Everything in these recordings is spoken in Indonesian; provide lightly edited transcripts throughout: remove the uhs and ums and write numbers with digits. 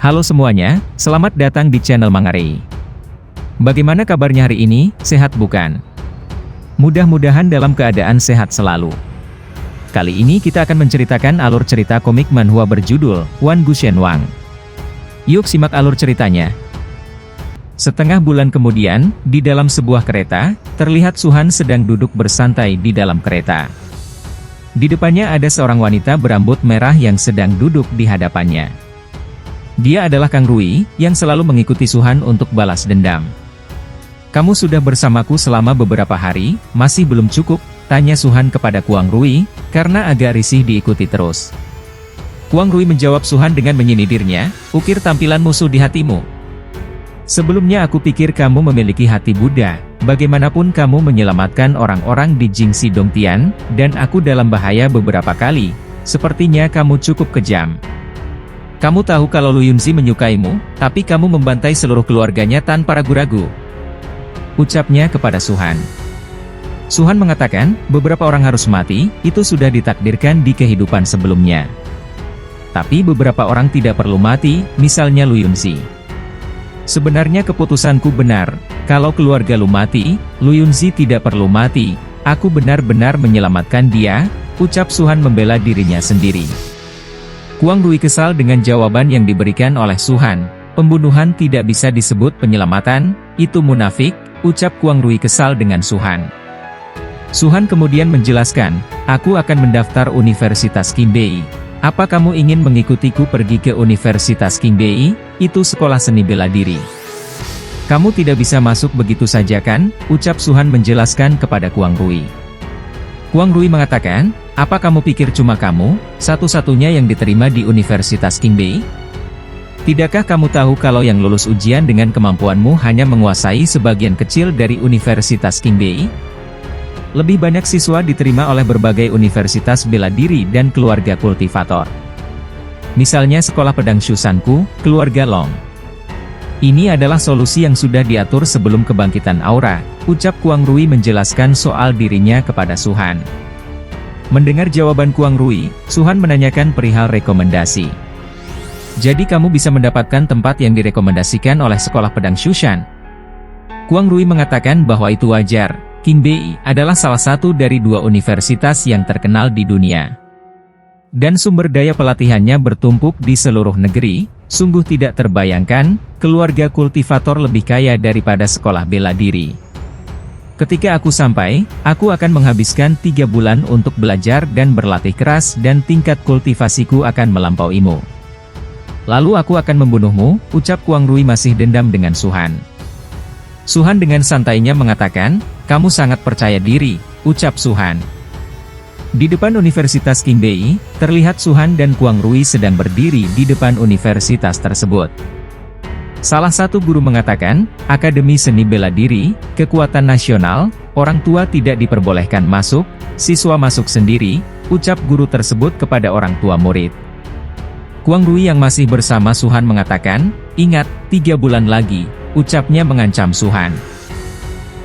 Halo semuanya, selamat datang di channel Mangare. Bagaimana kabarnya hari ini, sehat bukan? Mudah-mudahan dalam keadaan sehat selalu. Kali ini kita akan menceritakan alur cerita komik manhwa berjudul Wan Gushen Wang. Yuk simak alur ceritanya. Setengah bulan kemudian, di dalam sebuah kereta, terlihat Suhan sedang duduk bersantai di dalam kereta. Di depannya ada seorang wanita berambut merah yang sedang duduk di hadapannya. Dia adalah Kang Rui, yang selalu mengikuti Suhan untuk balas dendam. "Kamu sudah bersamaku selama beberapa hari, masih belum cukup?" tanya Suhan kepada Kuang Rui, karena agak risih diikuti terus. Kuang Rui menjawab Suhan dengan menyindirnya, "Ukir tampilan musuh di hatimu. Sebelumnya aku pikir kamu memiliki hati Buddha, bagaimanapun kamu menyelamatkan orang-orang di Jingxi Dongtian, dan aku dalam bahaya beberapa kali, sepertinya kamu cukup kejam. Kamu tahu kalau Lu Yunzi menyukaimu, tapi kamu membantai seluruh keluarganya tanpa ragu-ragu," ucapnya kepada Suhan. Suhan mengatakan, beberapa orang harus mati, itu sudah ditakdirkan di kehidupan sebelumnya. Tapi beberapa orang tidak perlu mati, misalnya Lu Yunzi. "Sebenarnya keputusanku benar, kalau keluarga Lu mati, Lu Yunzi tidak perlu mati, aku benar-benar menyelamatkan dia," ucap Suhan membela dirinya sendiri. Kuang Rui kesal dengan jawaban yang diberikan oleh Suhan. "Pembunuhan tidak bisa disebut penyelamatan, itu munafik," ucap Kuang Rui kesal dengan Suhan. Suhan kemudian menjelaskan, "Aku akan mendaftar Universitas Qingbei. Apa kamu ingin mengikutiku pergi ke Universitas Qingbei? Itu sekolah seni bela diri. Kamu tidak bisa masuk begitu saja kan?" ucap Suhan menjelaskan kepada Kuang Rui. Kuang Rui mengatakan, "Apa kamu pikir cuma kamu, satu-satunya yang diterima di Universitas Qingbei? Tidakkah kamu tahu kalau yang lulus ujian dengan kemampuanmu hanya menguasai sebagian kecil dari Universitas Qingbei? Lebih banyak siswa diterima oleh berbagai universitas bela diri dan keluarga kultivator. Misalnya sekolah pedang Shusanku, keluarga Long. Ini adalah solusi yang sudah diatur sebelum kebangkitan aura," ucap Kuang Rui menjelaskan soal dirinya kepada Suhan. Mendengar jawaban Kuang Rui, Suhan menanyakan perihal rekomendasi. "Jadi kamu bisa mendapatkan tempat yang direkomendasikan oleh sekolah pedang Shushan?" Kuang Rui mengatakan bahwa itu wajar, Qingbei adalah salah satu dari 2 universitas yang terkenal di dunia. Dan sumber daya pelatihannya bertumpuk di seluruh negeri, sungguh tidak terbayangkan, keluarga kultivator lebih kaya daripada sekolah bela diri. "Ketika aku sampai, aku akan menghabiskan 3 bulan untuk belajar dan berlatih keras dan tingkat kultivasiku akan melampauimu. Lalu aku akan membunuhmu," ucap Kuang Rui masih dendam dengan Suhan. Suhan dengan santainya mengatakan, "Kamu sangat percaya diri," ucap Suhan. Di depan Universitas Qingbei, terlihat Suhan dan Kuang Rui sedang berdiri di depan universitas tersebut. Salah satu guru mengatakan, "Akademi Seni Bela Diri, Kekuatan Nasional, orang tua tidak diperbolehkan masuk, siswa masuk sendiri," ucap guru tersebut kepada orang tua murid. Kuang Rui yang masih bersama Suhan mengatakan, "Ingat, 3 bulan lagi," ucapnya mengancam Suhan.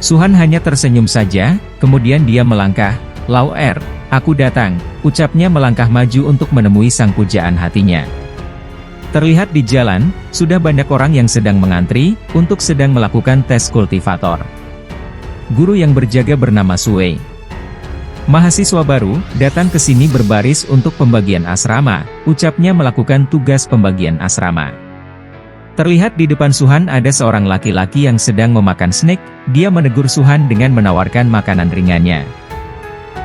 Suhan hanya tersenyum saja, kemudian dia melangkah, "Lao Er, aku datang," ucapnya melangkah maju untuk menemui sang pujaan hatinya. Terlihat di jalan, sudah banyak orang yang sedang mengantri, untuk sedang melakukan tes kultivator. Guru yang berjaga bernama Sui. "Mahasiswa baru, datang ke sini berbaris untuk pembagian asrama," ucapnya melakukan tugas pembagian asrama. Terlihat di depan Suhan ada seorang laki-laki yang sedang memakan snack, dia menegur Suhan dengan menawarkan makanan ringannya.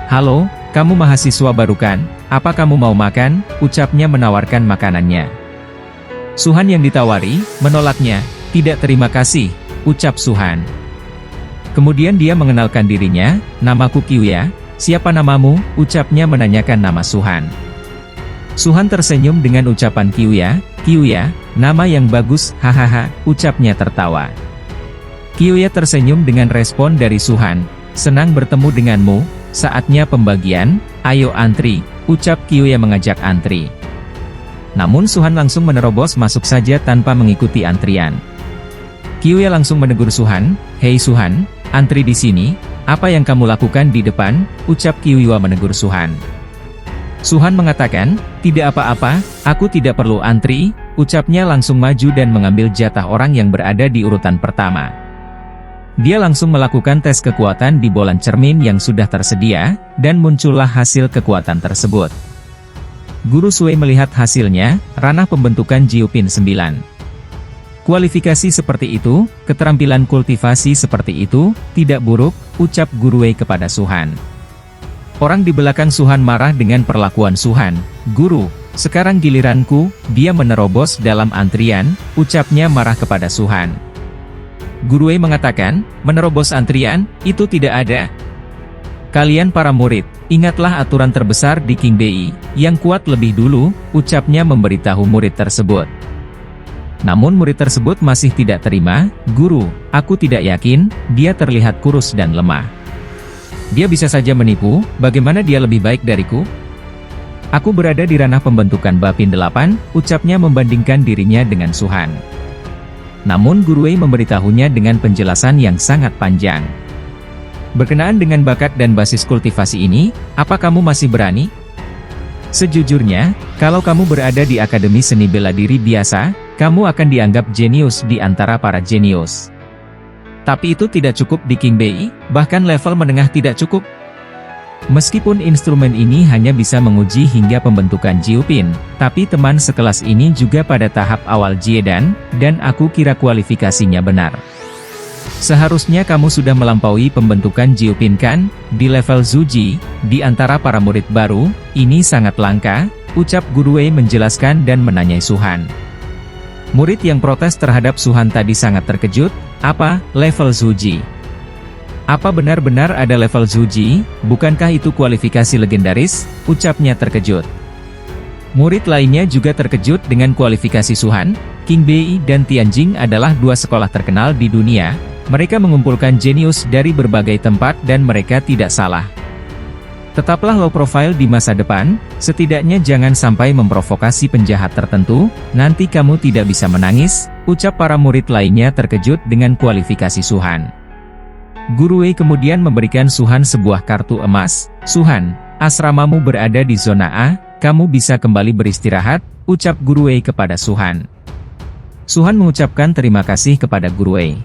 "Halo, kamu mahasiswa baru kan? Apa kamu mau makan?" ucapnya menawarkan makanannya. Suhan yang ditawari, menolaknya. "Tidak terima kasih," ucap Suhan. Kemudian dia mengenalkan dirinya, "Namaku Qiuya." "Siapa namamu?" ucapnya menanyakan nama Suhan. Suhan tersenyum dengan ucapan Qiuya. "Qiuya, nama yang bagus, hahaha," ucapnya tertawa. Qiuya tersenyum dengan respon dari Suhan. "Senang bertemu denganmu, saatnya pembagian, ayo antri," ucap Qiuya mengajak antri. Namun Suhan langsung menerobos masuk saja tanpa mengikuti antrian. Qiuya langsung menegur Suhan, "Hei Suhan, antri di sini, apa yang kamu lakukan di depan?" ucap Qiuya menegur Suhan. Suhan mengatakan, "Tidak apa-apa, aku tidak perlu antri," ucapnya langsung maju dan mengambil jatah orang yang berada di urutan pertama. Dia langsung melakukan tes kekuatan di bolan cermin yang sudah tersedia, dan muncullah hasil kekuatan tersebut. Guru Sui melihat hasilnya, ranah pembentukan Jiupin 9. Kualifikasi seperti itu, keterampilan kultivasi seperti itu, tidak buruk, ucap Guru Wei kepada Suhan. Orang di belakang Suhan marah dengan perlakuan Suhan. Guru, sekarang giliranku, dia menerobos dalam antrian, ucapnya marah kepada Suhan. Guru Wei mengatakan, menerobos antrian, itu tidak ada. Kalian para murid, ingatlah aturan terbesar di Qingbei, yang kuat lebih dulu, ucapnya memberitahu murid tersebut. Namun murid tersebut masih tidak terima, Guru, aku tidak yakin, dia terlihat kurus dan lemah. Dia bisa saja menipu, bagaimana dia lebih baik dariku? Aku berada di ranah pembentukan Bapin 8, ucapnya membandingkan dirinya dengan Suhan. Namun Guru Wei memberitahunya dengan penjelasan yang sangat panjang. Berkenaan dengan bakat dan basis kultivasi ini, apa kamu masih berani? Sejujurnya, kalau kamu berada di Akademi Seni Bela Diri biasa, kamu akan dianggap jenius di antara para jenius. Tapi itu tidak cukup di Qingbei, bahkan level menengah tidak cukup. Meskipun instrumen ini hanya bisa menguji hingga pembentukan Jiupin, tapi teman sekelas ini juga pada tahap awal Jiedan, dan aku kira kualifikasinya benar. Seharusnya kamu sudah melampaui pembentukan Jiupin kan, di level Zuji, di antara para murid baru, ini sangat langka, ucap Guru Wei menjelaskan dan menanyai Suhan. Murid yang protes terhadap Suhan tadi sangat terkejut, apa, level Zuji? Apa benar-benar ada level Zuji, bukankah itu kualifikasi legendaris, ucapnya terkejut. Murid lainnya juga terkejut dengan kualifikasi Suhan. Qingbei dan Tianjing adalah dua sekolah terkenal di dunia, mereka mengumpulkan jenius dari berbagai tempat dan mereka tidak salah. Tetaplah low profile di masa depan, setidaknya jangan sampai memprovokasi penjahat tertentu, nanti kamu tidak bisa menangis, ucap para murid lainnya terkejut dengan kualifikasi Suhan. Guru Wei kemudian memberikan Suhan sebuah kartu emas. Suhan, asramamu berada di zona A, kamu bisa kembali beristirahat, ucap Guru Wei kepada Suhan. Suhan mengucapkan terima kasih kepada Guru Wei.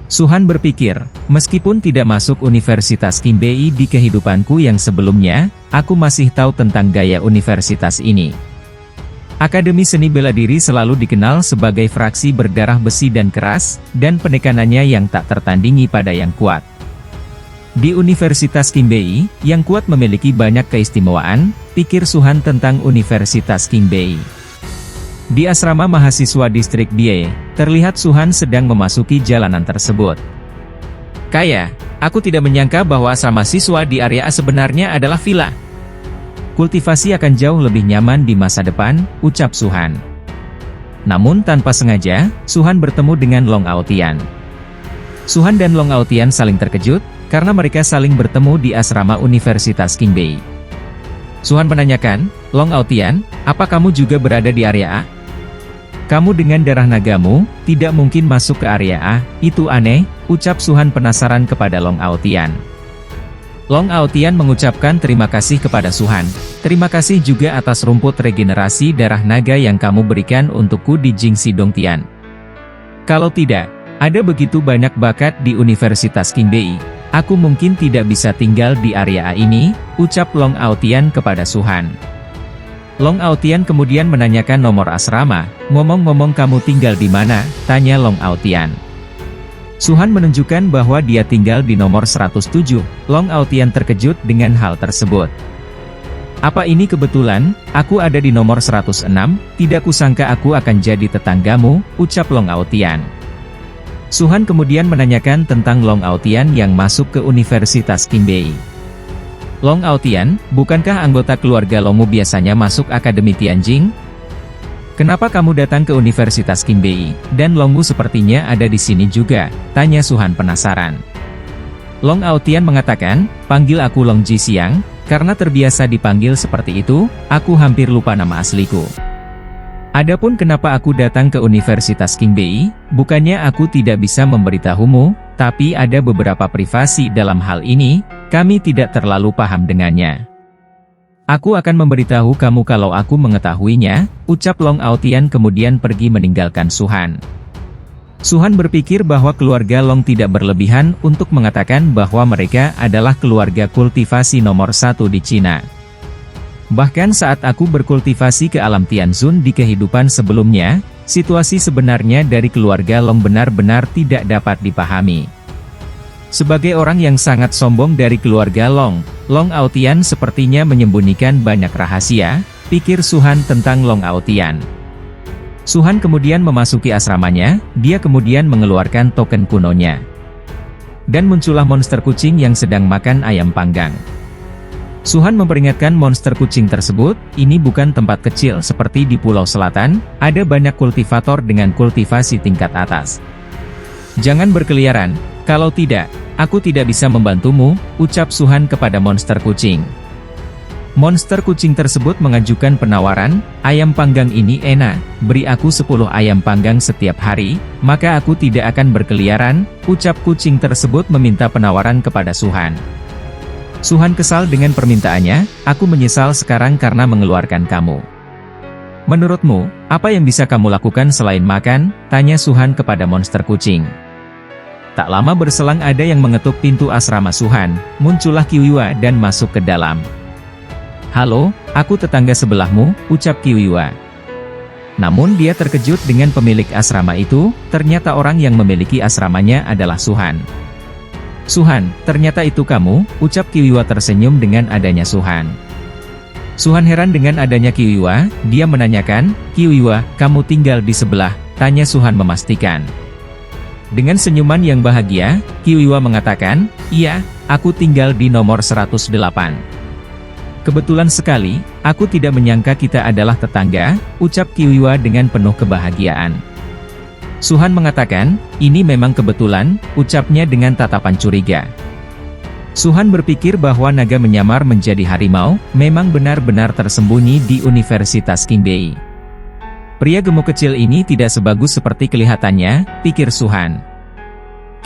Suhan berpikir, meskipun tidak masuk Universitas Qingbei di kehidupanku yang sebelumnya, aku masih tahu tentang gaya universitas ini. Akademi Seni Bela Diri selalu dikenal sebagai fraksi berdarah besi dan keras, dan penekanannya yang tak tertandingi pada yang kuat. Di Universitas Qingbei, yang kuat memiliki banyak keistimewaan, pikir Suhan tentang Universitas Qingbei. Di asrama mahasiswa distrik Bie, terlihat Suhan sedang memasuki jalanan tersebut. Aku tidak menyangka bahwa asrama siswa di area A sebenarnya adalah villa. Kultivasi akan jauh lebih nyaman di masa depan, ucap Suhan. Namun tanpa sengaja, Suhan bertemu dengan Long Aotian. Suhan dan Long Aotian saling terkejut, karena mereka saling bertemu di asrama Universitas Qingbei. Suhan menanyakan, Long Aotian, apa kamu juga berada di area A? Kamu dengan darah nagamu, tidak mungkin masuk ke area A, itu aneh, ucap Suhan penasaran kepada Long Aotian. Long Aotian mengucapkan terima kasih kepada Suhan. Terima kasih juga atas rumput regenerasi darah naga yang kamu berikan untukku di Jingxi Dongtian. Kalau tidak, ada begitu banyak bakat di Universitas Qingbei, aku mungkin tidak bisa tinggal di area A ini, ucap Long Aotian kepada Suhan. Long Aotian kemudian menanyakan nomor asrama, ngomong-ngomong kamu tinggal di mana, tanya Long Aotian. Suhan menunjukkan bahwa dia tinggal di nomor 107, Long Aotian terkejut dengan hal tersebut. Apa ini kebetulan, aku ada di nomor 106, tidak kusangka aku akan jadi tetanggamu, ucap Long Aotian. Suhan kemudian menanyakan tentang Long Aotian yang masuk ke Universitas Qingbei. Long Aotian, bukankah anggota keluarga Longmu biasanya masuk Akademi Tianjing? Kenapa kamu datang ke Universitas Qingbei, dan Longmu sepertinya ada di sini juga, tanya Suhan penasaran. Long Aotian mengatakan, panggil aku Long Jixiang, karena terbiasa dipanggil seperti itu, aku hampir lupa nama asliku. Adapun kenapa aku datang ke Universitas Qingbei, bukannya aku tidak bisa memberitahumu, tapi ada beberapa privasi dalam hal ini, kami tidak terlalu paham dengannya. Aku akan memberitahu kamu kalau aku mengetahuinya, ucap Long Aotian kemudian pergi meninggalkan Suhan. Suhan berpikir bahwa keluarga Long tidak berlebihan untuk mengatakan bahwa mereka adalah keluarga kultivasi nomor 1 di Cina. Bahkan saat aku berkultivasi ke alam Tianzun di kehidupan sebelumnya, situasi sebenarnya dari keluarga Long benar-benar tidak dapat dipahami. Sebagai orang yang sangat sombong dari keluarga Long Aotian sepertinya menyembunyikan banyak rahasia, pikir Suhan tentang Long Aotian. Suhan kemudian memasuki asramanya, dia kemudian mengeluarkan token kunonya. Dan muncullah monster kucing yang sedang makan ayam panggang. Suhan memperingatkan monster kucing tersebut, ini bukan tempat kecil seperti di Pulau Selatan, ada banyak kultivator dengan kultivasi tingkat atas. Jangan berkeliaran, kalau tidak, aku tidak bisa membantumu, ucap Suhan kepada monster kucing. Monster kucing tersebut mengajukan penawaran, ayam panggang ini enak, beri aku 10 ayam panggang setiap hari, maka aku tidak akan berkeliaran, ucap kucing tersebut meminta penawaran kepada Suhan. Suhan kesal dengan permintaannya, aku menyesal sekarang karena mengeluarkan kamu. Menurutmu, apa yang bisa kamu lakukan selain makan? Tanya Suhan kepada monster kucing. Tak lama berselang ada yang mengetuk pintu asrama Suhan, muncullah Qiuiwa dan masuk ke dalam. Halo, aku tetangga sebelahmu, ucap Qiuiwa. Namun dia terkejut dengan pemilik asrama itu, ternyata orang yang memiliki asramanya adalah Suhan. Suhan, ternyata itu kamu, ucap Qiuiwa tersenyum dengan adanya Suhan. Suhan heran dengan adanya Qiuiwa, dia menanyakan, Qiuiwa, kamu tinggal di sebelah, tanya Suhan memastikan. Dengan senyuman yang bahagia, Qiuiwa mengatakan, iya, aku tinggal di nomor 108. Kebetulan sekali, aku tidak menyangka kita adalah tetangga, ucap Qiuiwa dengan penuh kebahagiaan. Suhan mengatakan, ini memang kebetulan, ucapnya dengan tatapan curiga. Suhan berpikir bahwa naga menyamar menjadi harimau, memang benar-benar tersembunyi di Universitas Qingbei. Pria gemuk kecil ini tidak sebagus seperti kelihatannya, pikir Suhan.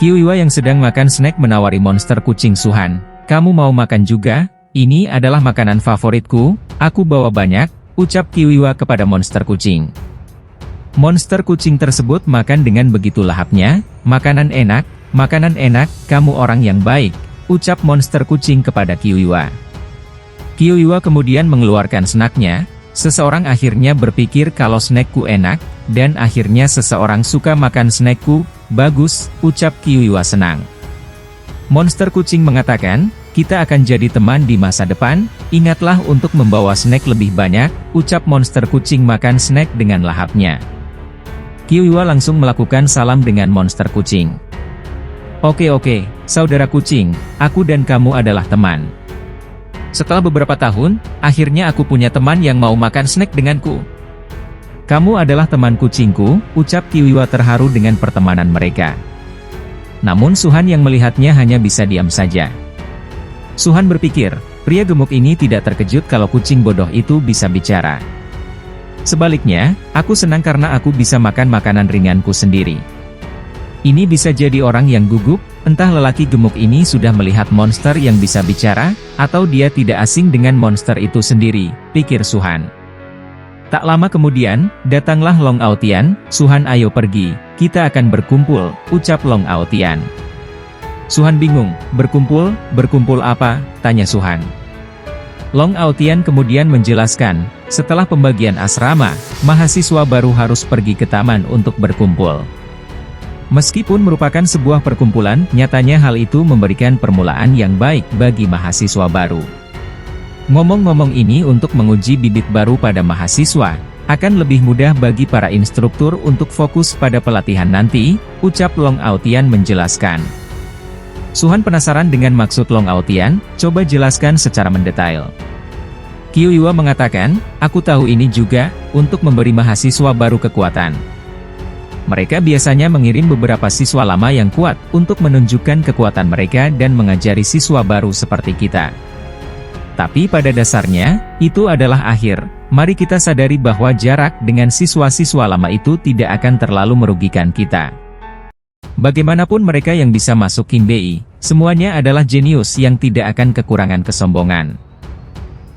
Qiuiwa yang sedang makan snack menawari monster kucing Suhan, kamu mau makan juga? Ini adalah makanan favoritku, aku bawa banyak, ucap Qiuiwa kepada monster kucing. Monster kucing tersebut makan dengan begitu lahapnya, makanan enak, kamu orang yang baik, ucap monster kucing kepada Qiuiwa. Qiuiwa kemudian mengeluarkan snacknya, seseorang akhirnya berpikir kalau snackku enak, dan akhirnya seseorang suka makan snackku, bagus, ucap Qiuiwa senang. Monster kucing mengatakan, kita akan jadi teman di masa depan, ingatlah untuk membawa snack lebih banyak, ucap monster kucing makan snack dengan lahapnya. Qiuiwa langsung melakukan salam dengan monster kucing. Oke, saudara kucing, aku dan kamu adalah teman. Setelah beberapa tahun, akhirnya aku punya teman yang mau makan snack denganku. Kamu adalah teman kucingku, ucap Qiuiwa terharu dengan pertemanan mereka. Namun Suhan yang melihatnya hanya bisa diam saja. Suhan berpikir, pria gemuk ini tidak terkejut kalau kucing bodoh itu bisa bicara. Sebaliknya, aku senang karena aku bisa makan makanan ringanku sendiri. Ini bisa jadi orang yang gugup, entah lelaki gemuk ini sudah melihat monster yang bisa bicara, atau dia tidak asing dengan monster itu sendiri, pikir Suhan. Tak lama kemudian, datanglah Long Aotian, Suhan ayo pergi, kita akan berkumpul, ucap Long Aotian. Suhan bingung, berkumpul apa, tanya Suhan. Long Aotian kemudian menjelaskan, setelah pembagian asrama, mahasiswa baru harus pergi ke taman untuk berkumpul. Meskipun merupakan sebuah perkumpulan, nyatanya hal itu memberikan permulaan yang baik bagi mahasiswa baru. Ngomong-ngomong ini untuk menguji bibit baru pada mahasiswa, akan lebih mudah bagi para instruktur untuk fokus pada pelatihan nanti, ucap Long Aotian menjelaskan. Suhan penasaran dengan maksud Long Aotian, coba jelaskan secara mendetail. Qiuiwa mengatakan, aku tahu ini juga, untuk memberi mahasiswa baru kekuatan. Mereka biasanya mengirim beberapa siswa lama yang kuat, untuk menunjukkan kekuatan mereka dan mengajari siswa baru seperti kita. Tapi pada dasarnya, itu adalah akhir, mari kita sadari bahwa jarak dengan siswa-siswa lama itu tidak akan terlalu merugikan kita. Bagaimanapun mereka yang bisa masuk Qingbei, semuanya adalah jenius yang tidak akan kekurangan kesombongan.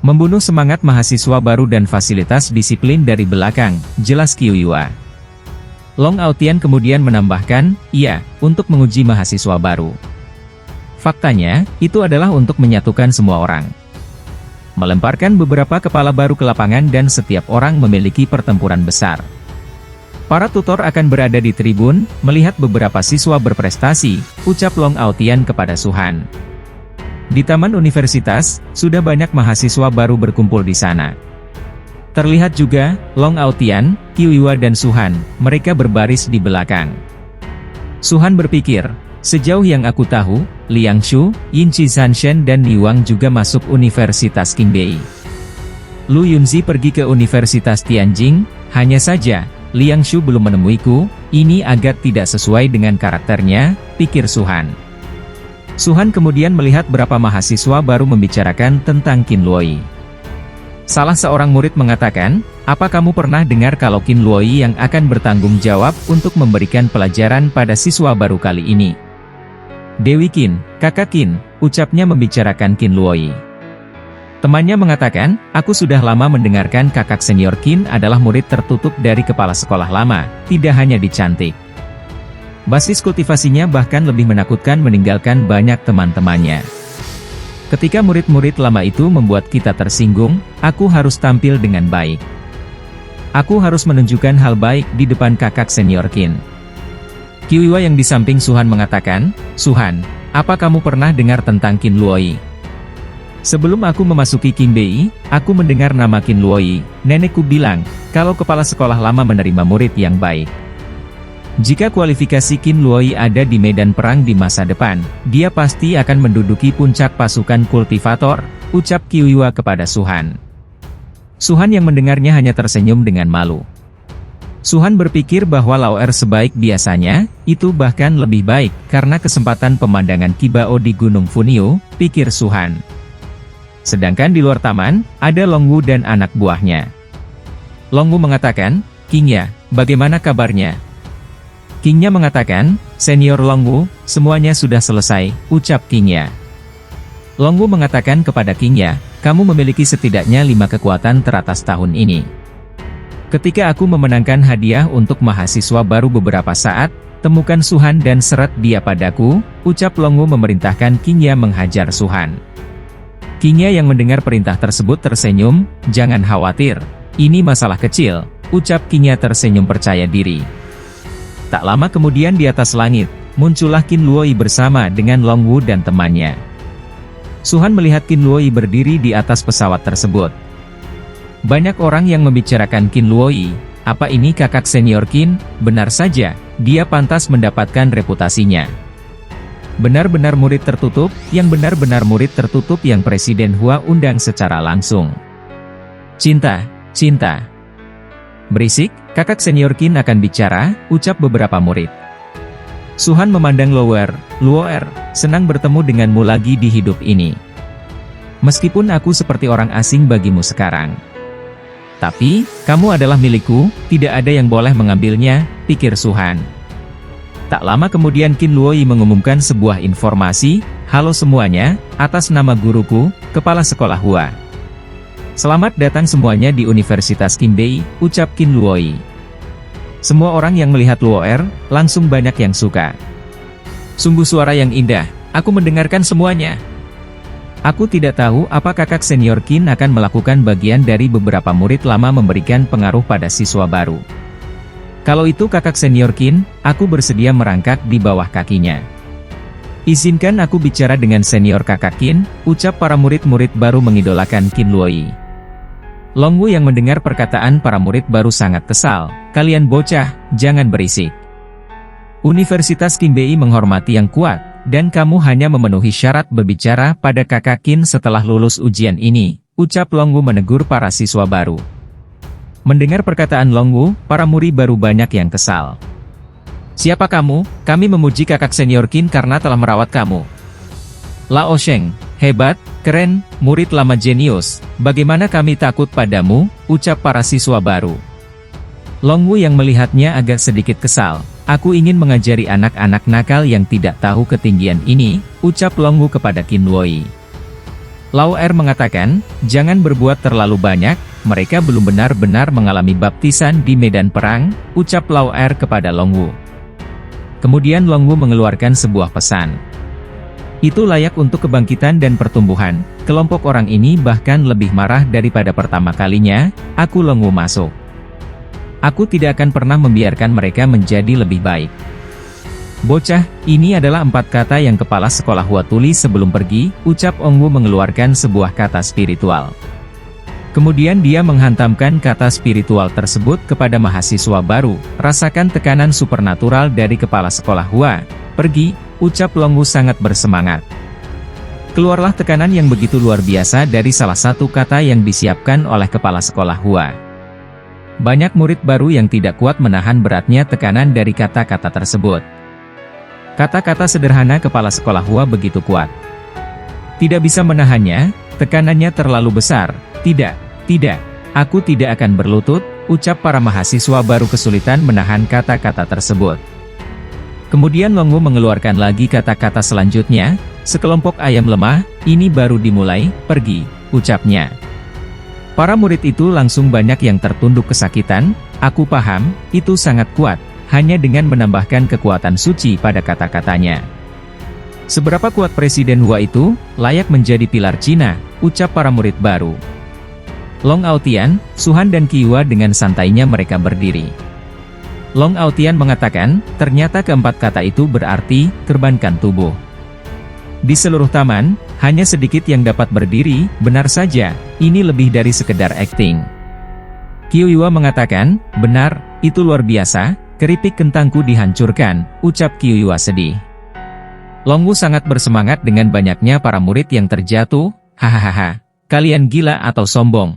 Membunuh semangat mahasiswa baru dan fasilitas disiplin dari belakang, jelas Qiuhua. Long Aotian kemudian menambahkan, iya, untuk menguji mahasiswa baru. Faktanya, itu adalah untuk menyatukan semua orang. Melemparkan beberapa kepala baru ke lapangan dan setiap orang memiliki pertempuran besar. Para tutor akan berada di tribun, melihat beberapa siswa berprestasi, ucap Long Aotian kepada Su Han. Di taman universitas, sudah banyak mahasiswa baru berkumpul di sana. Terlihat juga, Long Aotian, Qiuhua dan Su Han, mereka berbaris di belakang. Su Han berpikir, sejauh yang aku tahu, Liang Shu, Yin Qisanshen dan Ni Wang juga masuk Universitas Qingbei. Lu Yunzi pergi ke Universitas Tianjing, hanya saja, Liang Shu belum menemuiku, ini agak tidak sesuai dengan karakternya, pikir Su Han. Su Han kemudian melihat berapa mahasiswa baru membicarakan tentang Qin Luoyi. Salah seorang murid mengatakan, apa kamu pernah dengar kalau Qin Luoyi yang akan bertanggung jawab untuk memberikan pelajaran pada siswa baru kali ini? Dewi Qin, kakak Qin, ucapnya membicarakan Qin Luoyi. Temannya mengatakan, aku sudah lama mendengarkan kakak senior Qin adalah murid tertutup dari kepala sekolah lama, tidak hanya dicantik. Basis kultivasinya bahkan lebih menakutkan meninggalkan banyak teman-temannya. Ketika murid-murid lama itu membuat kita tersinggung, aku harus tampil dengan baik. Aku harus menunjukkan hal baik di depan kakak senior Qin. Qiuhua yang di samping Su Han mengatakan, Su Han, apa kamu pernah dengar tentang Qin Luoyi? Sebelum aku memasuki Qingbei, aku mendengar nama Qin Luoyi. Nenekku bilang, kalau kepala sekolah lama menerima murid yang baik. Jika kualifikasi Qin Luoyi ada di medan perang di masa depan, dia pasti akan menduduki puncak pasukan kultivator, ucap Qiuhua kepada Su Han. Su Han yang mendengarnya hanya tersenyum dengan malu. Su Han berpikir bahwa Laoer sebaik biasanya, itu bahkan lebih baik, karena kesempatan pemandangan Qibao di Gunung Funio, pikir Su Han. Sedangkan di luar taman, ada Long Wu dan anak buahnya. Long Wu mengatakan, Qingya, bagaimana kabarnya? Qingya mengatakan, Senior Long Wu, semuanya sudah selesai, ucap Qingya. Long Wu mengatakan kepada Qingya, kamu memiliki setidaknya 5 kekuatan teratas tahun ini. Ketika aku memenangkan hadiah untuk mahasiswa baru beberapa saat, temukan Su Han dan seret dia padaku, ucap Long Wu memerintahkan Qingya menghajar Su Han. Qingya yang mendengar perintah tersebut tersenyum, jangan khawatir, ini masalah kecil, ucap Qingya tersenyum percaya diri. Tak lama kemudian di atas langit, muncullah Qin Luoyi bersama dengan Long Wu dan temannya. Su Han melihat Qin Luoyi berdiri di atas pesawat tersebut. Banyak orang yang membicarakan Qin Luoyi, apa ini kakak senior Qin? Benar saja, dia pantas mendapatkan reputasinya. Benar-benar murid tertutup, yang benar-benar murid tertutup yang Presiden Hua undang secara langsung. Cinta, cinta. Berisik, kakak senior Qin akan bicara, ucap beberapa murid. Su Han memandang Luoer, senang bertemu denganmu lagi di hidup ini. Meskipun aku seperti orang asing bagimu sekarang. Tapi, kamu adalah milikku, tidak ada yang boleh mengambilnya, pikir Su Han. Tak lama kemudian Qin Luoyi mengumumkan sebuah informasi, halo semuanya, atas nama guruku, kepala sekolah Hua. Selamat datang semuanya di Universitas Qingbei, ucap Qin Luoyi. Semua orang yang melihat Luoer, langsung banyak yang suka. Sungguh suara yang indah, aku mendengarkan semuanya. Aku tidak tahu apa kakak senior Qin akan melakukan bagian dari beberapa murid lama memberikan pengaruh pada siswa baru. Kalau itu kakak senior Qin, aku bersedia merangkak di bawah kakinya. Izinkan aku bicara dengan senior kakak Qin, ucap para murid-murid baru mengidolakan Qin Luoyi. Long Wu yang mendengar perkataan para murid baru sangat kesal, kalian bocah, jangan berisik. Universitas Qingbei menghormati yang kuat, dan kamu hanya memenuhi syarat berbicara pada kakak Qin setelah lulus ujian ini, ucap Long Wu menegur para siswa baru. Mendengar perkataan Long Wu, para murid baru banyak yang kesal. Siapa kamu? Kami memuji kakak senior Qin karena telah merawat kamu. Lao Sheng, hebat, keren, murid lama jenius, bagaimana kami takut padamu, ucap para siswa baru. Long Wu yang melihatnya agak sedikit kesal, aku ingin mengajari anak-anak nakal yang tidak tahu ketinggian ini, ucap Long Wu kepada Qin Luoyi. Lao Er mengatakan, jangan berbuat terlalu banyak, mereka belum benar-benar mengalami baptisan di medan perang, ucap Lao Er kepada Long Wu. Kemudian Long Wu mengeluarkan sebuah pesan. Itu layak untuk kebangkitan dan pertumbuhan. Kelompok orang ini bahkan lebih marah daripada pertama kalinya, aku Long Wu masuk. Aku tidak akan pernah membiarkan mereka menjadi lebih baik. Bocah, ini adalah 4 kata yang kepala sekolah Hua tulis sebelum pergi, ucap Ong Wu mengeluarkan sebuah kata spiritual. Kemudian dia menghantamkan kata spiritual tersebut kepada mahasiswa baru, rasakan tekanan supernatural dari kepala sekolah Hua. Pergi, ucap Long Wu sangat bersemangat. Keluarlah tekanan yang begitu luar biasa dari salah satu kata yang disiapkan oleh kepala sekolah Hua. Banyak murid baru yang tidak kuat menahan beratnya tekanan dari kata-kata tersebut. Kata-kata sederhana kepala sekolah Hua begitu kuat. Tidak bisa menahannya, tekanannya terlalu besar. Tidak, aku tidak akan berlutut, ucap para mahasiswa baru kesulitan menahan kata-kata tersebut. Kemudian Long Wu mengeluarkan lagi kata-kata selanjutnya, sekelompok ayam lemah, ini baru dimulai, pergi, ucapnya. Para murid itu langsung banyak yang tertunduk kesakitan, aku paham, itu sangat kuat. Hanya dengan menambahkan kekuatan suci pada kata-katanya. Seberapa kuat Presiden Hua itu, layak menjadi pilar Cina, ucap para murid baru. Long Aotian, Suhan dan Qiyue dengan santainya mereka berdiri. Long Aotian mengatakan, ternyata keempat kata itu berarti, kerbankan tubuh. Di seluruh taman, hanya sedikit yang dapat berdiri, benar saja, ini lebih dari sekedar akting. Qiyue mengatakan, benar, itu luar biasa. Keripik kentangku dihancurkan, ucap Qiyue sedih. Long Wu sangat bersemangat dengan banyaknya para murid yang terjatuh, hahaha, kalian gila atau sombong.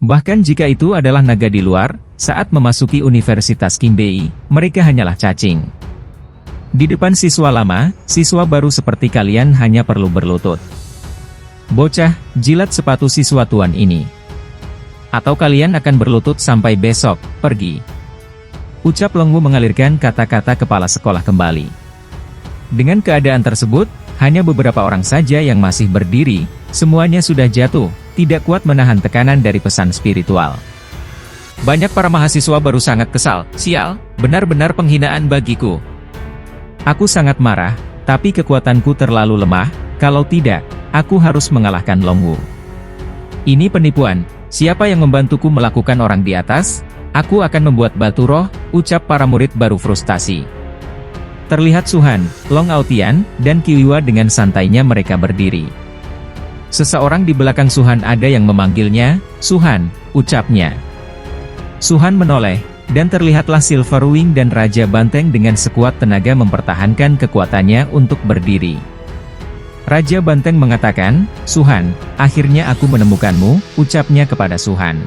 Bahkan jika itu adalah naga di luar, saat memasuki Universitas Qingbei, mereka hanyalah cacing. Di depan siswa lama, siswa baru seperti kalian hanya perlu berlutut. Bocah, jilat sepatu siswa tuan ini. Atau kalian akan berlutut sampai besok, pergi. Ucap Long Wu mengalirkan kata-kata kepala sekolah kembali. Dengan keadaan tersebut, hanya beberapa orang saja yang masih berdiri, semuanya sudah jatuh, tidak kuat menahan tekanan dari pesan spiritual. Banyak para mahasiswa baru sangat kesal, sial, benar-benar penghinaan bagiku. Aku sangat marah, tapi kekuatanku terlalu lemah, kalau tidak, aku harus mengalahkan Long Wu. Ini penipuan, siapa yang membantuku melakukan orang di atas? Aku akan membuat batu roh, ucap para murid baru frustasi. Terlihat Suhan, Long Aotian, dan Qiyue dengan santainya mereka berdiri. Seseorang di belakang Suhan ada yang memanggilnya, Suhan, ucapnya. Suhan menoleh, dan terlihatlah Silver Wing dan Raja Banteng dengan sekuat tenaga mempertahankan kekuatannya untuk berdiri. Raja Banteng mengatakan, Suhan, akhirnya aku menemukanmu, ucapnya kepada Suhan.